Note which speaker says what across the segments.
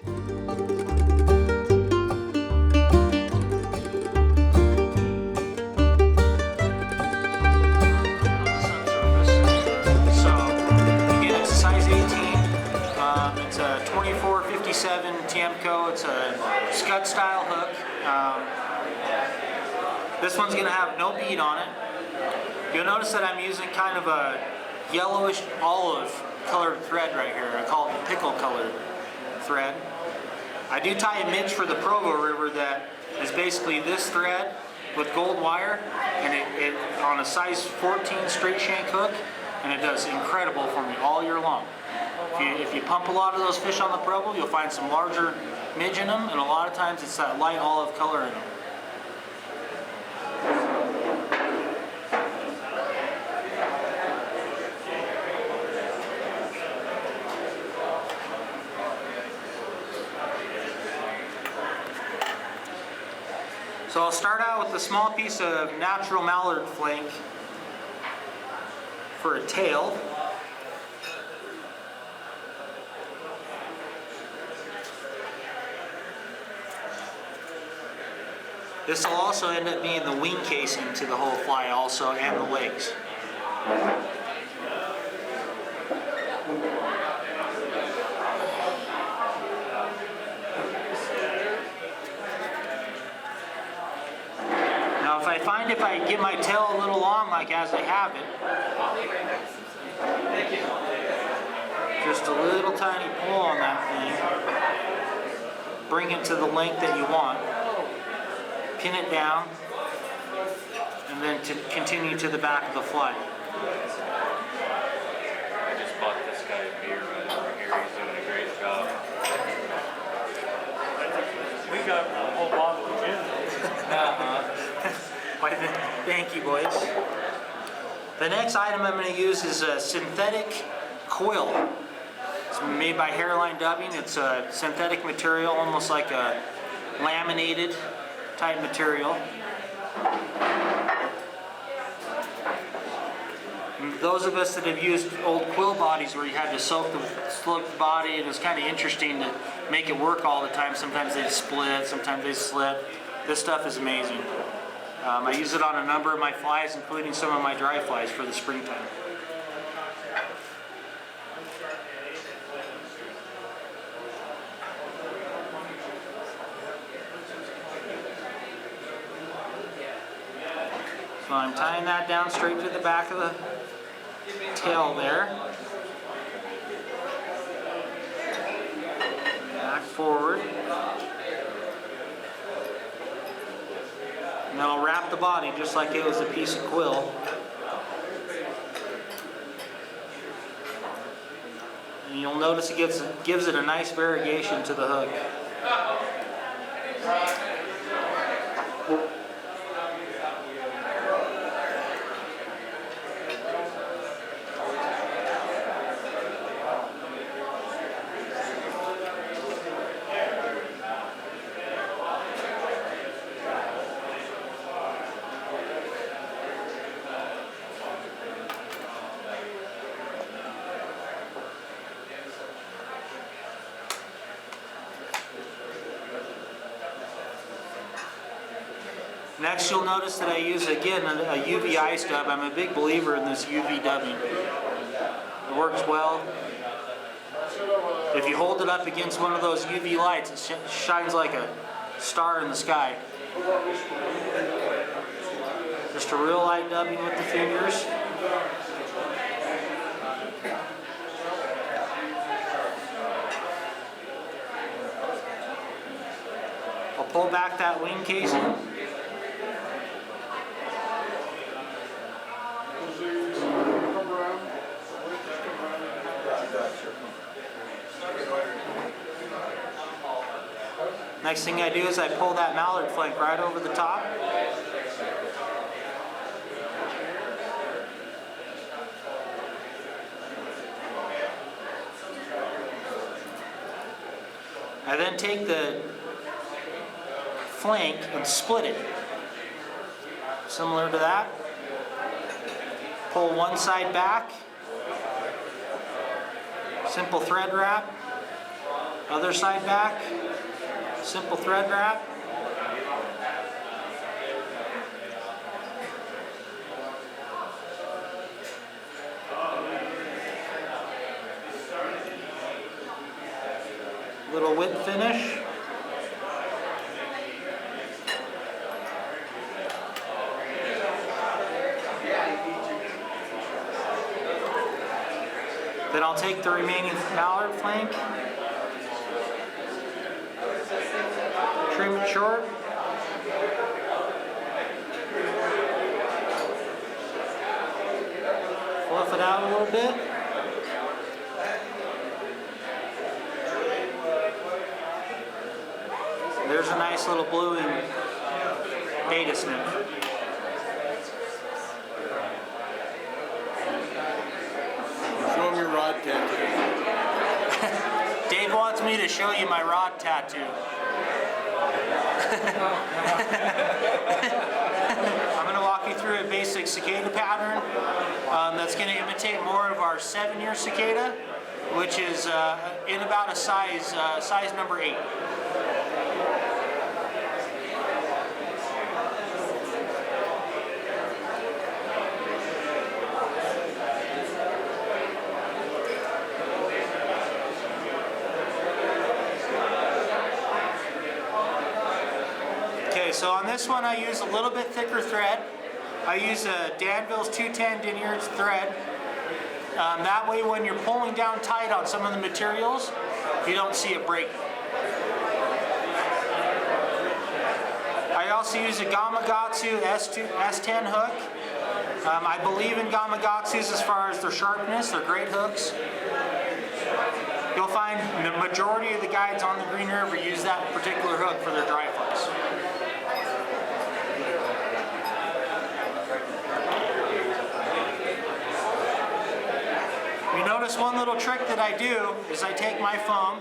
Speaker 1: It's a 2457 Tiemco. It's a scud style hook. This one's going to have no bead on it. You'll notice that I'm using kind of a yellowish olive colored thread right here. I call it pickle colored thread. I do tie a midge for the Provo River that is basically this thread with gold wire, and it on a size 14 straight shank hook, and it does incredible for me all year long. If you pump a lot of those fish on the Provo, you'll find some larger midge in them, and a lot of times it's that light olive color in them. So I'll start out with a small piece of natural mallard flank for a tail. This will also end up being the wing casing to the whole fly also, and the legs. Now if I find if I get my tail a little long, like as I have it, just a little tiny pull on that thing, bring it to the length that you want. Pin it down, and then to continue to the back of the fly.
Speaker 2: I just bought this guy a beer right over here. He's doing a great job.
Speaker 3: We got a whole bottle of gin.
Speaker 1: Thank you, boys. The next item I'm going to use is a synthetic quill. It's made by Hairline Dubbing. It's a synthetic material, almost like a laminated type material. And those of us that have used old quill bodies where you had to soak the body, and it's kind of interesting to make it work all the time. Sometimes they split, sometimes they slip. This stuff is amazing. I use it on a number of my flies, including some of my dry flies for the springtime. So I'm tying that down straight to the back of the tail there. Back forward. And then I'll wrap the body just like it was a piece of quill. And you'll notice it gives it a nice variegation to the hook. Next, you'll notice that I use, again, a UV ice dub. I'm a big believer in this UV dubbing. It works well. If you hold it up against one of those UV lights, it shines like a star in the sky. Just a real light dubbing with the fingers. I'll pull back that wing casing. Next thing I do is I pull that mallard flank right over the top. I then take the flank and split it. Similar to that. Pull one side back. Simple thread wrap. Other side back, simple thread wrap. Little whip finish. Then I'll take the remaining mallard flank, trim it short. Fluff it out a little bit. There's a nice little bluing data snip.
Speaker 4: Show him your rod tattoo.
Speaker 1: Dave wants me to show you my rod tattoo. I'm going to walk you through a basic cicada pattern that's going to imitate more of our 7-year cicada, which is in about a size number 8. So on this one I use a little bit thicker thread. I use a Danville's 210 denier thread. That way when you're pulling down tight on some of the materials, you don't see it break. I also use a Gamakatsu S10 hook. I believe in Gamakatsus as far as their sharpness. They're great hooks. You'll find the majority of the guides on the Green River use that particular hook for their dry flies. You notice one little trick that I do is I take my foam,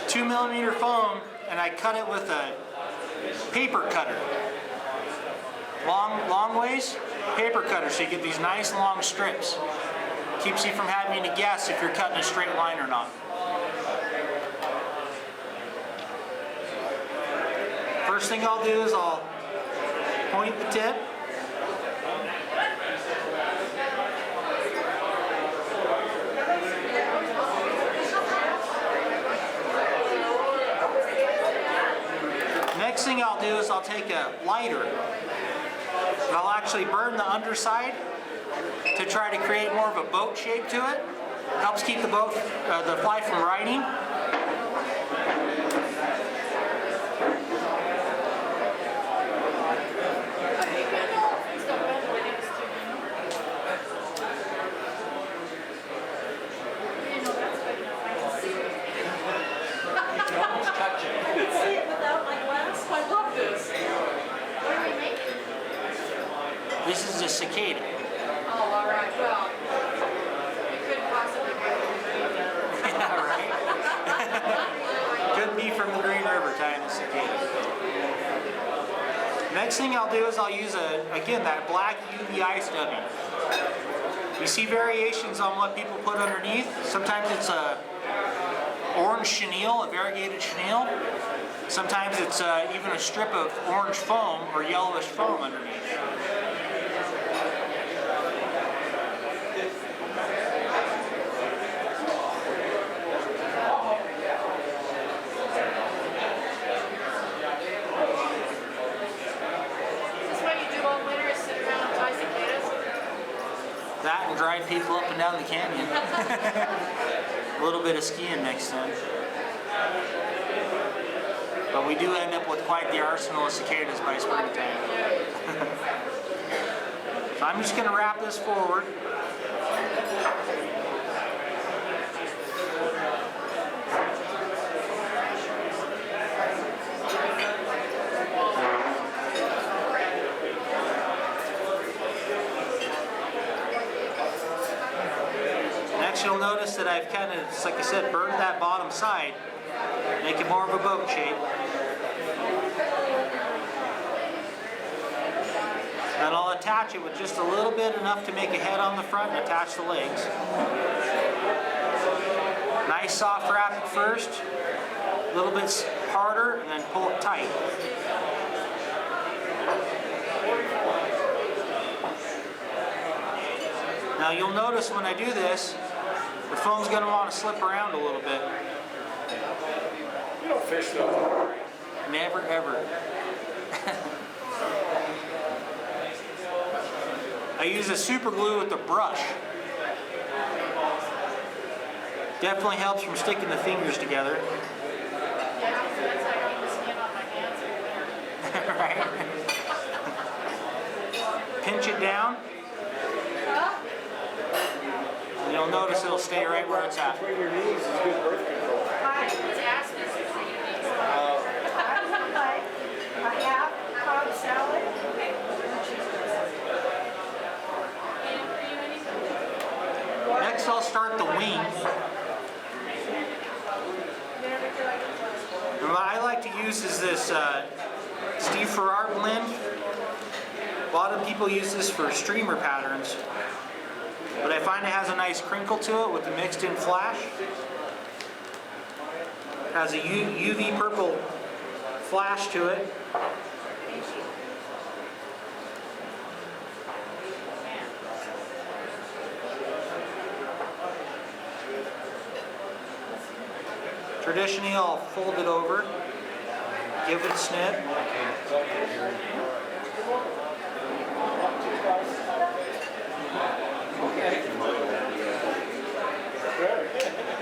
Speaker 1: 2mm foam, and I cut it with a paper cutter. Long ways, paper cutter, so you get these nice long strips. Keeps you from having to guess if you're cutting a straight line or not. First thing I'll do is I'll point the tip. Next thing I'll do is I'll take a lighter and I'll actually burn the underside to try to create more of a boat shape to it. Helps keep the fly from riding. This is a cicada.
Speaker 5: Oh, all right. Well, it could possibly be from the Green River.
Speaker 1: Yeah, right? Could be from the Green River tying the cicada. Next thing I'll do is I'll use, again, that black UV stubbing. You see variations on what people put underneath. Sometimes it's a orange chenille, a variegated chenille. Sometimes it's even a strip of orange foam or yellowish foam underneath. That and drive people up and down the canyon. A little bit of skiing next time. But we do end up with quite the arsenal of cicadas by springtime. So I'm just going to wrap this forward. Next you'll notice that I've kind of, like I said, burned that bottom side, make it more of a boat shape. And I'll attach it with just a little bit, enough to make a head on the front and attach the legs. Nice soft wrap at first, a little bit harder, and then pull it tight. Now you'll notice when I do this, the phone's going to want to slip around a little bit.
Speaker 4: You don't fish though.
Speaker 1: Never ever. I use a super glue with the brush. Definitely helps from sticking the fingers together.
Speaker 5: Yeah, that's how I get the skin on my hands over there.
Speaker 1: Right? Pinch it down. And you'll notice it'll stay right where it's at.
Speaker 4: Between your knees is good birth control.
Speaker 5: It's asked me to see these.
Speaker 6: A half Cobb salad.
Speaker 1: Next I'll start the wing. And what I like to use is this Steve Farrar blend. A lot of people use this for streamer patterns, but I find it has a nice crinkle to it with the mixed in flash. It has a UV purple flash to it. Traditionally, I'll fold it over, give it a snip.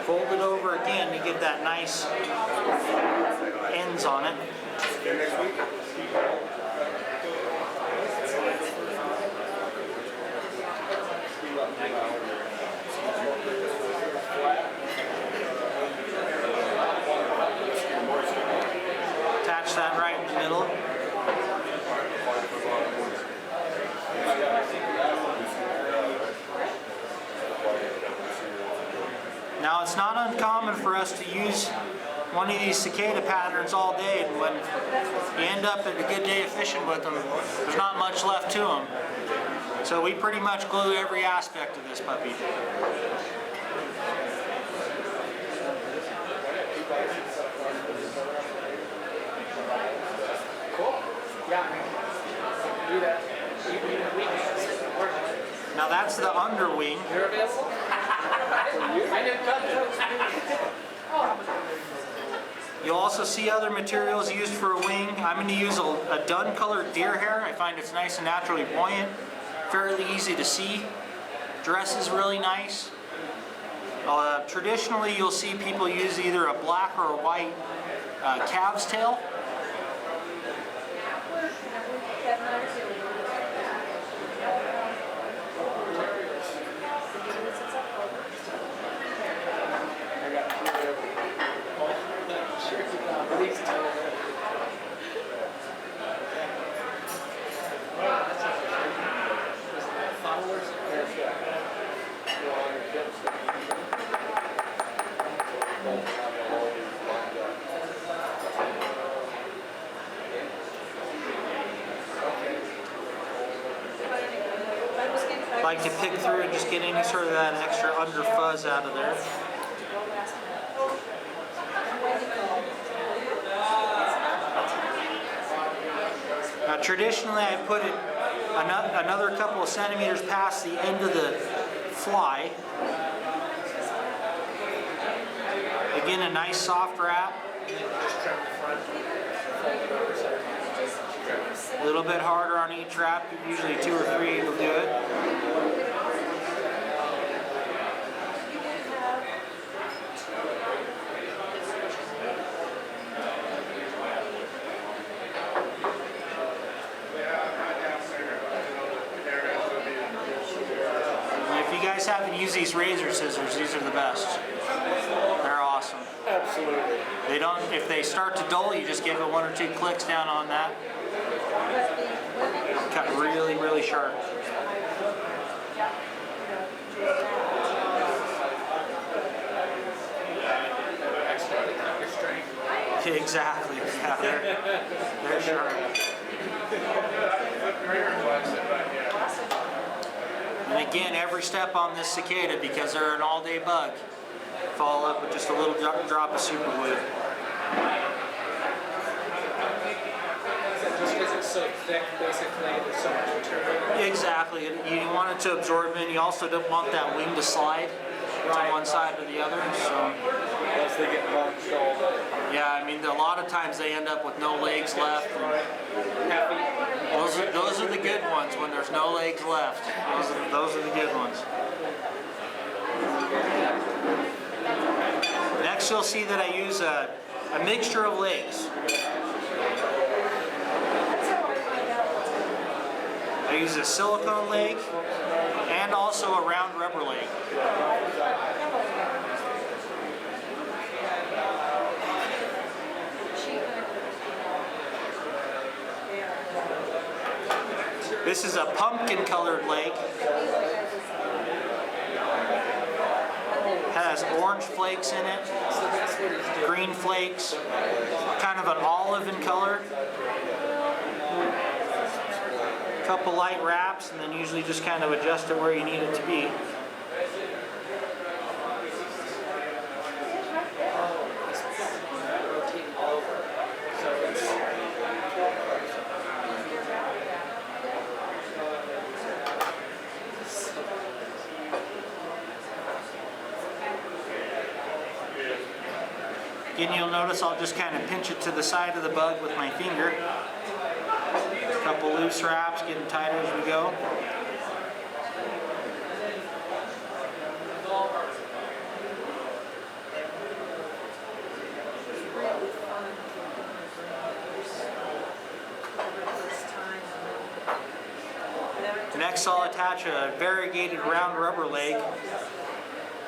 Speaker 1: Fold it over again to get that nice ends on it. Attach that right in the middle. Now it's not uncommon for us to use one of these cicada patterns all day, and when you end up at a good day of fishing with them, there's not much left to them. So we pretty much glue every aspect of this puppy.
Speaker 3: Do that.
Speaker 1: Now that's the underwing.
Speaker 3: You're available? I didn't cut those.
Speaker 1: You'll also see other materials used for a wing. I'm going to use a dun colored deer hair. I find it's nice and naturally buoyant, fairly easy to see. Dresses really nice. Traditionally, you'll see people use either a black or a white calf's tail. Like to pick through and just get any sort of that extra under fuzz out of there. Now traditionally I put it another couple of centimeters past the end of the fly. Again, a nice soft wrap. A little bit harder on each wrap, usually 2 or 3 will do it. If you guys haven't used these razor scissors, these are the best. They're awesome.
Speaker 4: Absolutely.
Speaker 1: They don't, if they start to dull, you just give it 1 or 2 clicks down on that. Cut really, really sharp. Exactly. Yeah, they're sharp. And again, every step on this cicada, because they're an all-day bug, Follow up with just a little drop of super glue.
Speaker 3: Just because it's so thick, basically, there's so much material.
Speaker 1: Exactly. You want it to absorb in. You also don't want that wing to slide to one side or the other. So
Speaker 4: Unless they get bunched all day.
Speaker 1: yeah, I mean, a lot of times they end up with no legs left.
Speaker 3: Happy.
Speaker 1: Those are the good ones when there's no legs left. Those are the good ones. Next, you'll see that I use a mixture of legs. I use a silicone leg and also a round rubber leg. This is a pumpkin colored leg. Has orange flakes in it,
Speaker 3: So that's what he's doing.
Speaker 1: green flakes, kind of an olive in color. Couple light wraps, and then usually just kind of adjust it where you need it to be.
Speaker 3: Rotating over. So it's
Speaker 1: Again, you'll notice I'll just kind of pinch it to the side of the bug with my finger. Couple loose wraps, getting tighter as we go. Next, I'll attach a variegated round rubber leg.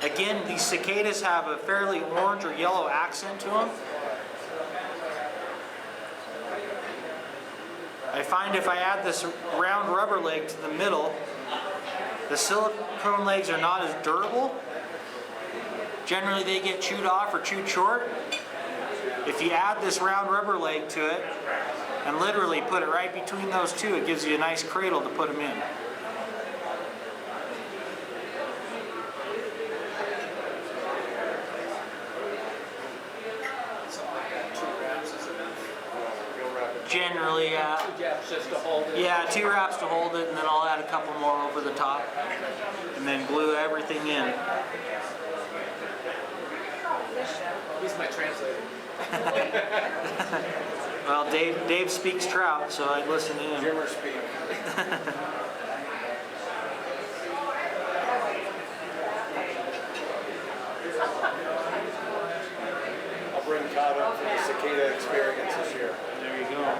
Speaker 1: Again, these cicadas have a fairly orange or yellow accent to them. I find if I add this round rubber leg to the middle, the silicone legs are not as durable. Generally, they get chewed off or chewed short. If you add this round rubber leg to it and literally put it right between those two, it gives you a nice cradle to put them in. Generally,
Speaker 3: yeah, just to hold it.
Speaker 1: yeah, 2 wraps to hold it, and then I'll add a couple more over the top, and then glue everything in.
Speaker 3: He's my translator.
Speaker 1: Well, Dave speaks trout, so I'd listen to him.
Speaker 4: Jimmer speak. I'll bring Todd up for the cicada experience this year.
Speaker 1: There you go.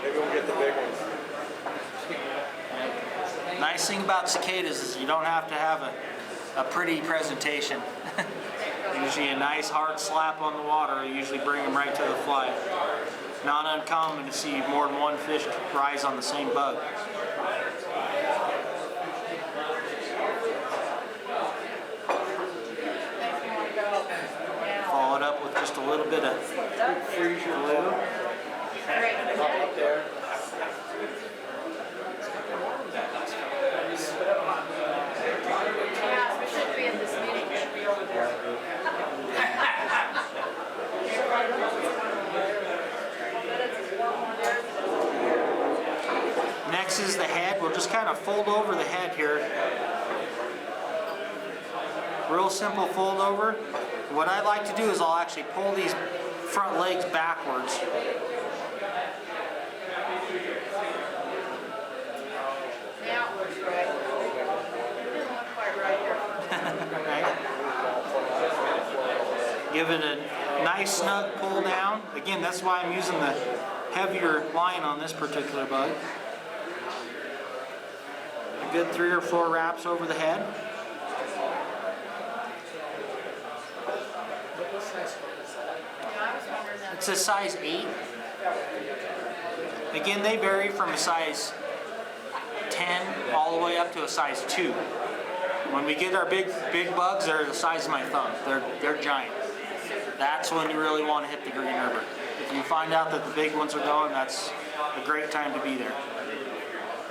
Speaker 4: Maybe we'll get the big ones.
Speaker 1: Nice thing about cicadas is you don't have to have a pretty presentation. Usually a nice hard slap on the water will usually bring them right to the fly. Not uncommon to see more than one fish rise on the same bug. Follow it up with just a little bit of glue.
Speaker 4: Up there.
Speaker 5: Yeah, we should be in this meeting.
Speaker 1: Next is the head. We'll just kind of fold over the head here. Real simple fold over. What I like to do is I'll actually pull these front legs backwards.
Speaker 5: Now it looks right. It didn't look quite right here.
Speaker 1: Right? Give it a nice snug pull down. Again, that's why I'm using the heavier line on this particular bug. A good 3 or 4 wraps over the head.
Speaker 5: Yeah, I was wondering that.
Speaker 1: It's a size 8. Again, they vary from a size 10 all the way up to a size 2. When we get our big bugs, they're the size of my thumb. They're giant. That's when you really want to hit the green river. If you find out that the big ones are going, that's a great time to be there.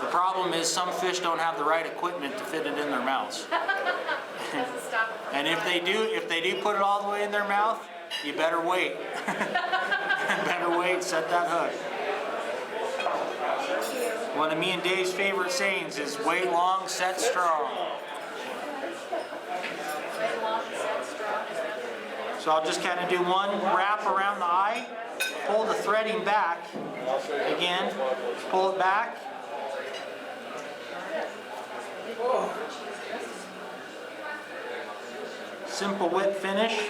Speaker 1: The problem is some fish don't have the right equipment to fit it in their mouths.
Speaker 5: Doesn't stop stop it from
Speaker 1: And if they do put it all the way in their mouth, you better wait. Better wait, set that hook. One of me and Dave's favorite sayings is wait long, set strong.
Speaker 5: Way long, set strong, is that what you do?
Speaker 1: So I'll just kind of do one wrap around the eye, pull the threading back, again, pull it back. Simple whip finish.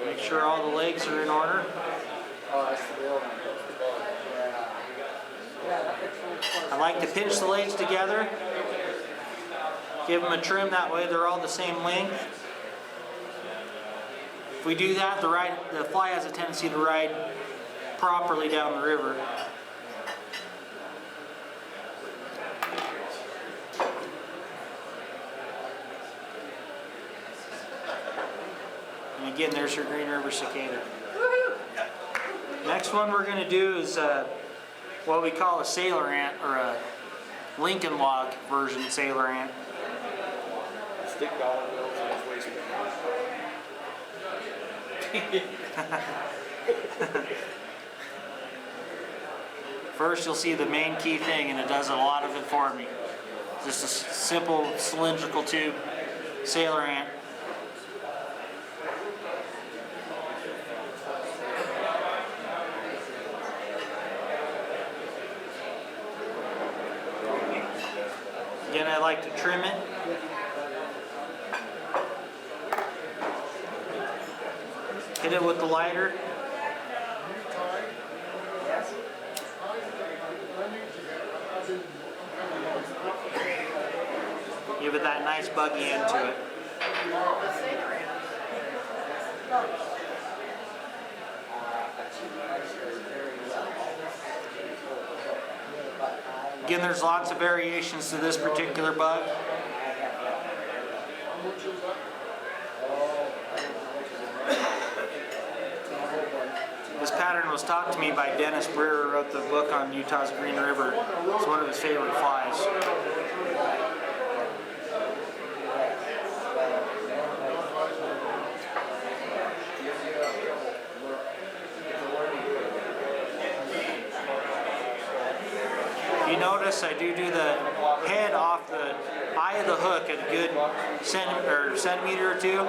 Speaker 1: Make sure all the legs are in order.
Speaker 4: Oh, that's the real one.
Speaker 1: I like to pinch the legs together, give them a trim, that way they're all the same length. If we do that, the fly has a tendency to ride properly down the river. And again, there's your Green River cicada. Next one we're going to do is what we call a sailor ant, or a Lincoln log version sailor ant.
Speaker 4: Stick dollar bills in his waistband.
Speaker 1: First you'll see the main key thing, and it does a lot of it for me. Just a simple cylindrical tube sailor ant. Again, I like to trim it. Hit it with the lighter. Give it that nice buggy end to it. Again, there's lots of variations to this particular bug. This pattern was taught to me by Dennis Brewer, who wrote the book on Utah's Green River. It's one of his favorite flies. You notice I do the head off the eye of the hook at a good centimeter or two.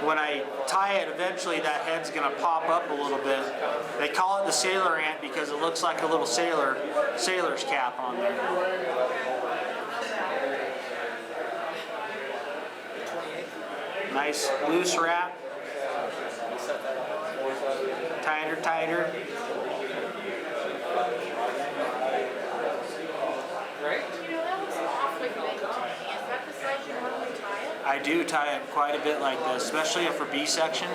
Speaker 1: When I tie it, eventually that head's going to pop up a little bit. They call it the sailor ant because it looks like a little sailor's cap on there. Nice loose wrap. Tighter, tighter.
Speaker 5: You know, that looks awfully big to me. Is that the size you normally tie it?
Speaker 1: I do tie it quite a bit like this, especially for B section.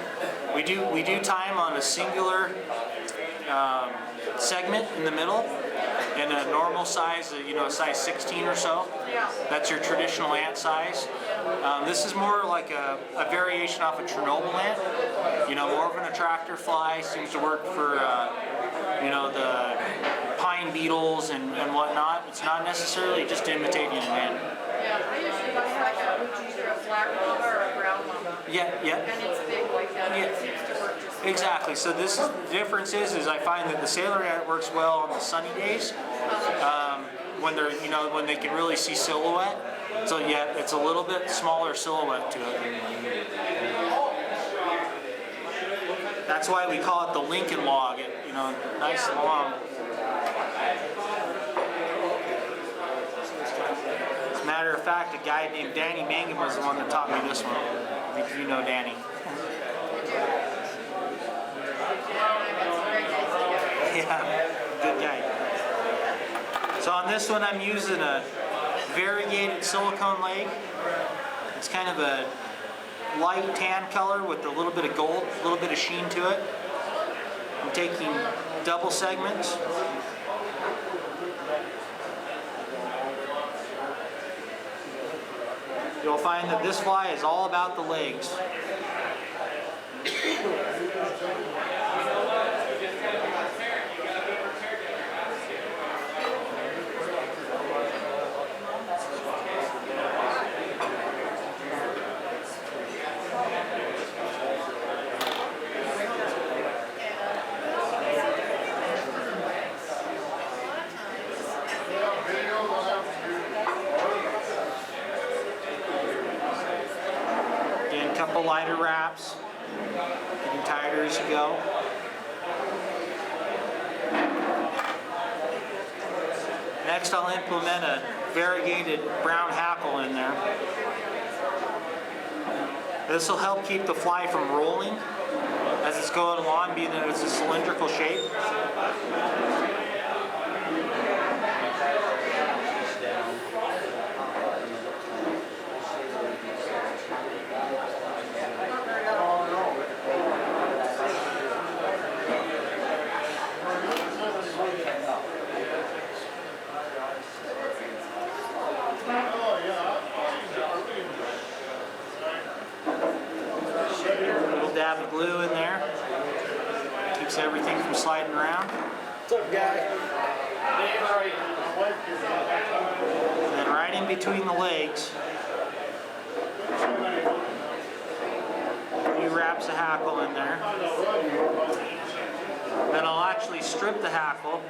Speaker 1: We do tie them on a singular segment in the middle, and a normal size, a size 16 or so.
Speaker 5: Yeah.
Speaker 1: That's your traditional ant size. This is more like a variation off a Chernobyl ant. More of an attractor fly, seems to work for the pine beetles and whatnot. It's not necessarily just imitating an ant.
Speaker 5: Yeah, I usually buy like either a black mama or a brown mama.
Speaker 1: Yeah.
Speaker 5: And it's big like that, and it seems to work just fine.
Speaker 1: Exactly. So the difference is I find that the sailor ant works well on the sunny days, when they're when they can really see silhouette. So yeah, it's a little bit smaller silhouette to it. That's why we call it the Lincoln log. Nice and long. As a matter of fact, a guy named Danny Mangum was the one that taught me this one. I think you know Danny. Yeah, good guy. So on this one, I'm using a variegated silicone leg. It's kind of a light tan color with a little bit of gold, a little bit of sheen to it. I'm taking double segments. you'll find that this fly is all about the legs. Again, a couple lighter wraps, getting tighter as you go. Next, I'll implement a variegated brown hackle in there. This will help keep the fly from rolling as it's going along, being that it's a cylindrical shape. Dab of glue in there, keeps everything from sliding around.
Speaker 4: What's up, guy?
Speaker 1: And then right in between the legs, a few wraps of hackle in there. Then I'll actually strip the hackle.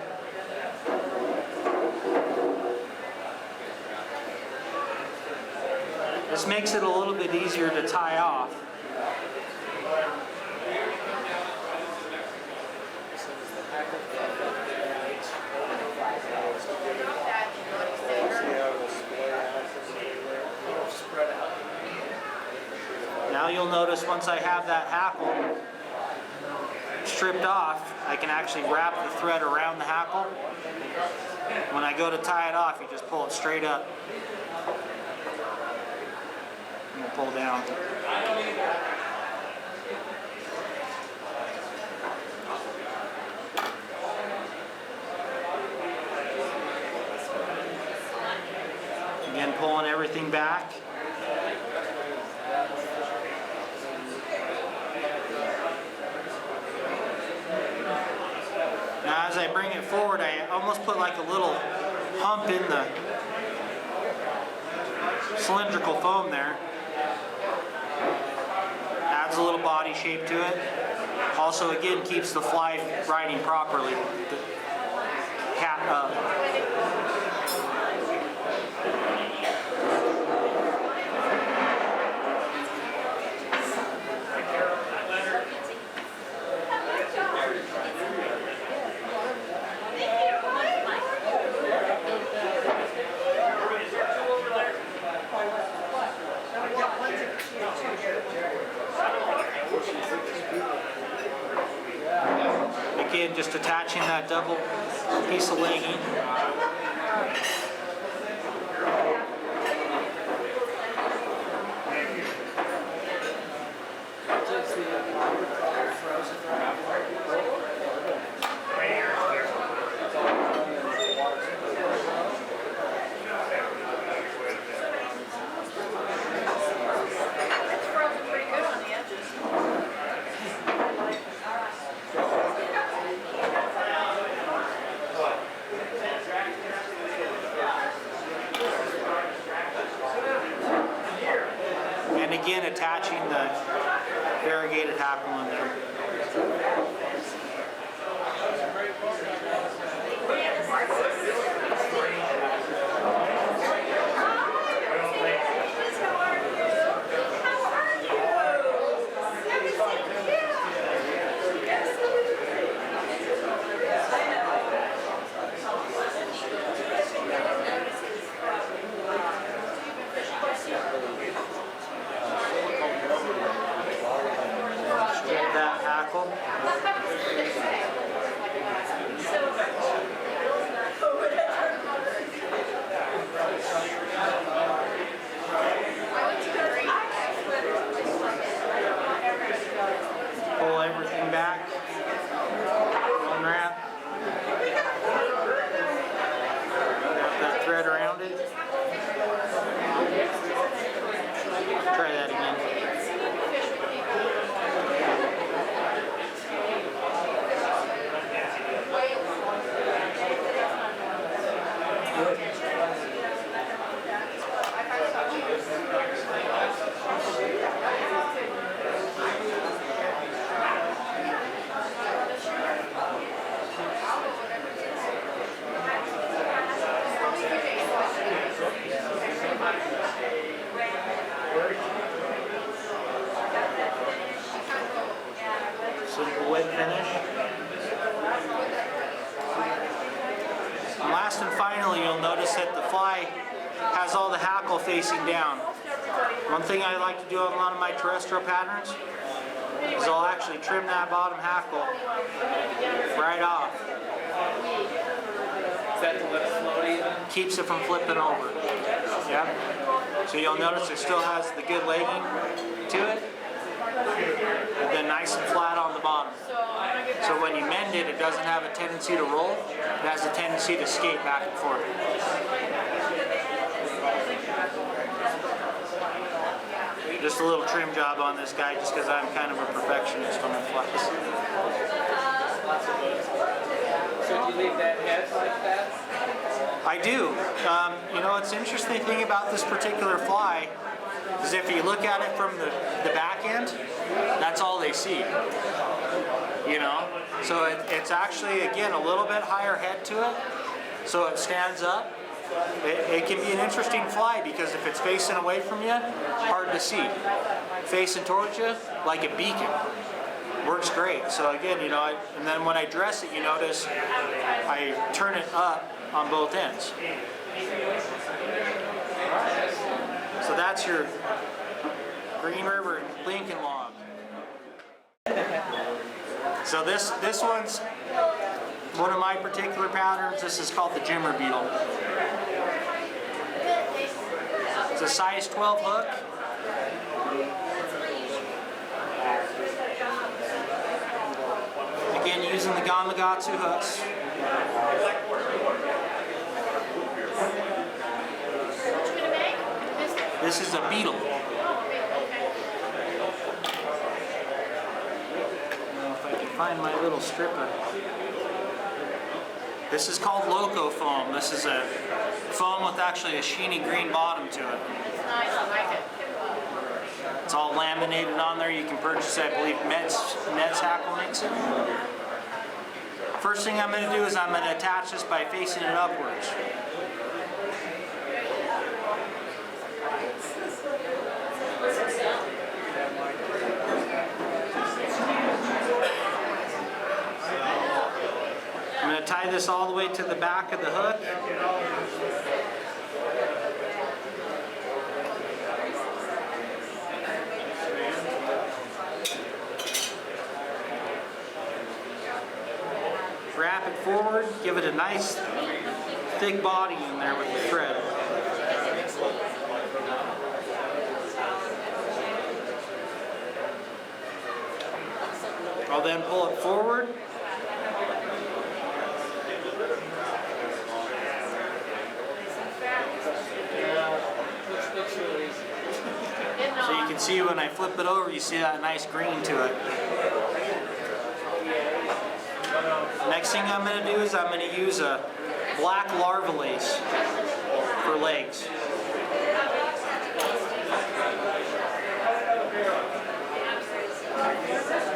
Speaker 1: This makes it a little bit easier to tie off. Now you'll notice once I have that hackle stripped off, I can actually wrap the thread around the hackle. When I go to tie it off, you just pull it straight up and we'll pull down. Again, pulling everything back. Now as I bring it forward, I almost put like a little hump in the cylindrical foam there. Adds a little body shape to it. Also, again, keeps the fly riding properly. The cat up. Again, just attaching that double piece of legging. And again, attaching the variegated hackle in there. That hackle. Pull everything back. Unwrap. Wrap that thread around it. finish. And last and finally, you'll notice that the fly has all the hackle facing down. One thing I like to do on a lot of my terrestrial patterns is I'll actually trim that bottom hackle right off.
Speaker 3: Is that to let it float even?
Speaker 1: Keeps it from flipping over. Yeah. So you'll notice it still has the good legging to it, and then nice and flat on the bottom. So when you mend it, it doesn't have a tendency to roll. It has a tendency to skate back and forth. Just a little trim job on this guy, just because I'm kind of a perfectionist on my flies.
Speaker 3: So do you leave that head like that?
Speaker 1: I do. You know, what's the interesting thing about this particular fly is if you look at it from the back end, that's all they see. You know? So it's actually, again, a little bit higher head to it, so it stands up. It can be an interesting fly because if it's facing away from you, hard to see. Facing towards you, like a beacon. Works great. So again, you know, and then when I dress it, you notice I turn it up on both ends. So that's your Green River Lincoln log. So this one's one of my particular patterns. This is called the Jimmer beetle. It's a size 12 hook. Again, using the Gamakatsu hooks. This is a beetle. I don't know if I can find my little strip of... This is called loco foam. This is a foam with actually a sheeny green bottom to it.
Speaker 5: It's nice, I like it.
Speaker 1: It's all laminated on there. You can purchase, I believe, Met's Hackle makes it. First thing I'm going to do is I'm going to attach this by facing it upwards. I'm going to tie this all the way to the back of the hook. Wrap it forward, give it a nice thick body in there with the thread. I'll then pull it forward. So you can see when I flip it over, you see that nice green to it. Next thing I'm going to do is I'm going to use a black larva lace for legs.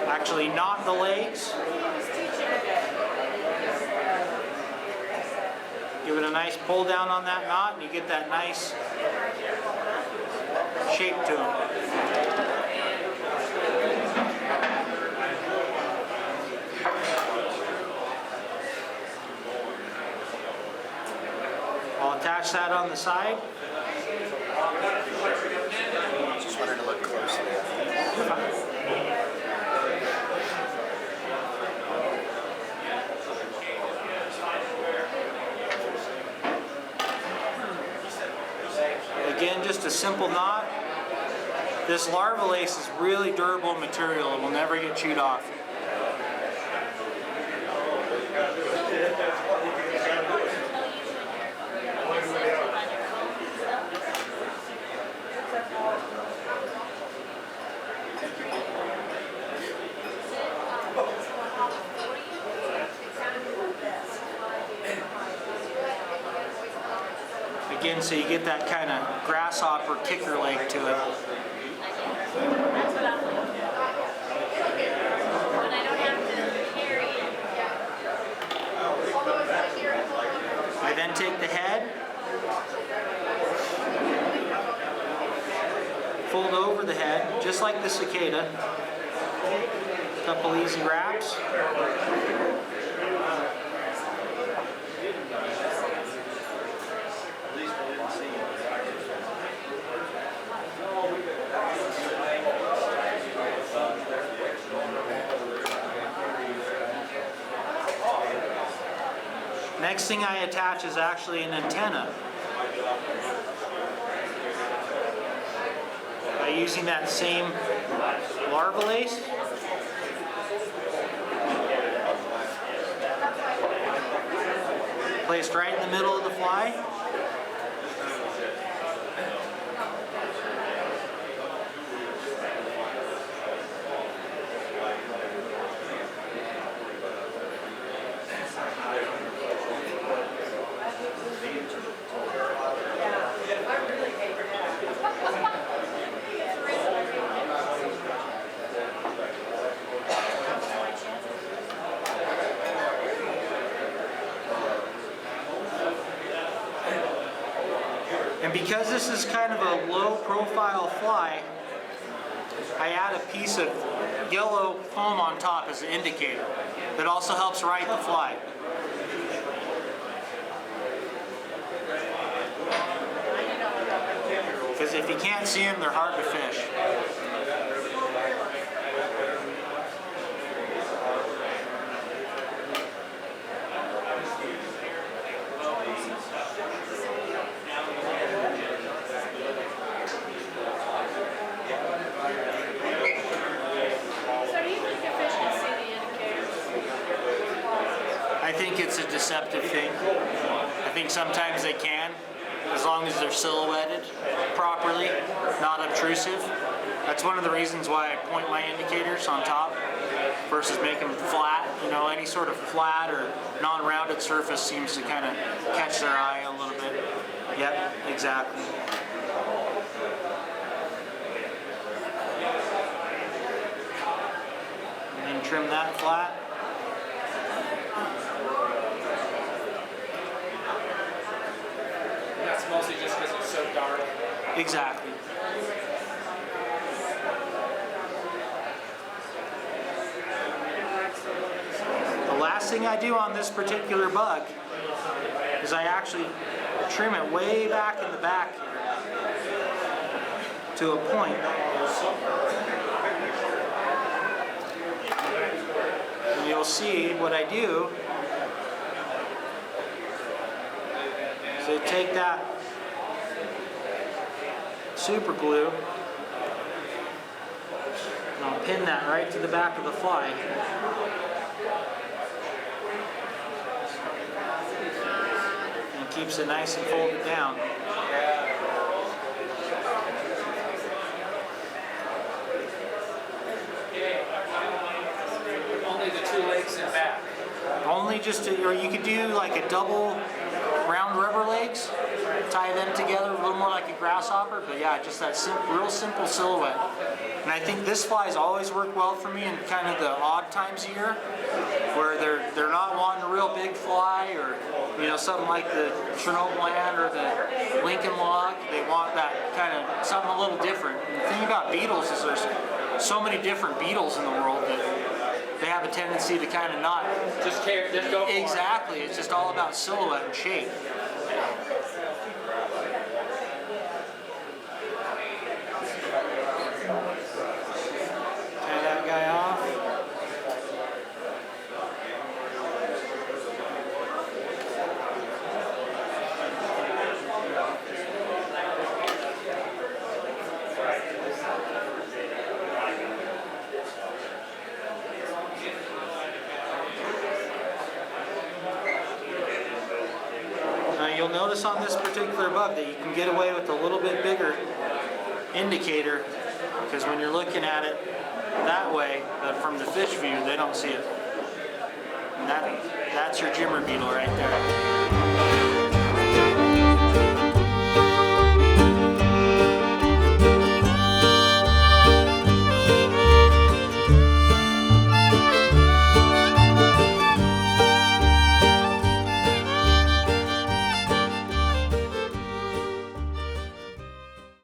Speaker 1: Actually, knot the legs. Give it a nice pull down on that knot and you get that nice shape to them. I'll attach that on the side.
Speaker 4: Just wanted to look closely.
Speaker 1: Again, just a simple knot. This larva lace is really durable material. It will never get chewed off. Again, so you get that kind of grasshopper kicker leg to it. I then take the head, fold over the head, just like the cicada, Couple easy wraps. Next thing I attach is actually an antenna. By using that same larva lace. Placed right in the middle of the fly. And because this is kind of a low profile fly, I add a piece of yellow foam on top as an indicator that also helps right the fly. Because if you can't see them, they're hard to fish. I think it's a deceptive thing. I think sometimes they can, as long as they're silhouetted properly, not obtrusive. That's one of the reasons why I point my indicators on top versus make them flat. You know, any sort of flat or non-rounded surface seems to kind of catch their eye a little bit. Yep, exactly. And then trim that flat.
Speaker 3: That's mostly just because it's so dark.
Speaker 1: Exactly. The last thing I do on this particular bug is I actually trim it way back in the back here to a point. And you'll see what I do. So take that super glue and I'll pin that right to the back of the fly. And it keeps it nice and folded down.
Speaker 3: Only the two legs and back.
Speaker 1: Only just to, or you could do like a double round rubber legs, tie them together a little more like a grasshopper, but yeah, just that real simple silhouette. And I think this fly's always worked well for me in kind of the odd times of year, where they're not wanting a real big fly, or you know, something like the Chernobyl land or the Lincoln log. They want that kind of something a little different. And the thing about beetles is there's so many different beetles in the world that they have a tendency to kind of not
Speaker 3: Just go for it.
Speaker 1: exactly. It's just all about silhouette and shape. Tie that guy off. You'll notice on this particular bug that you can get away with a little bit bigger indicator, because when you're looking at it that way, from the fish view, they don't see it. And that's your jimmer beetle right there.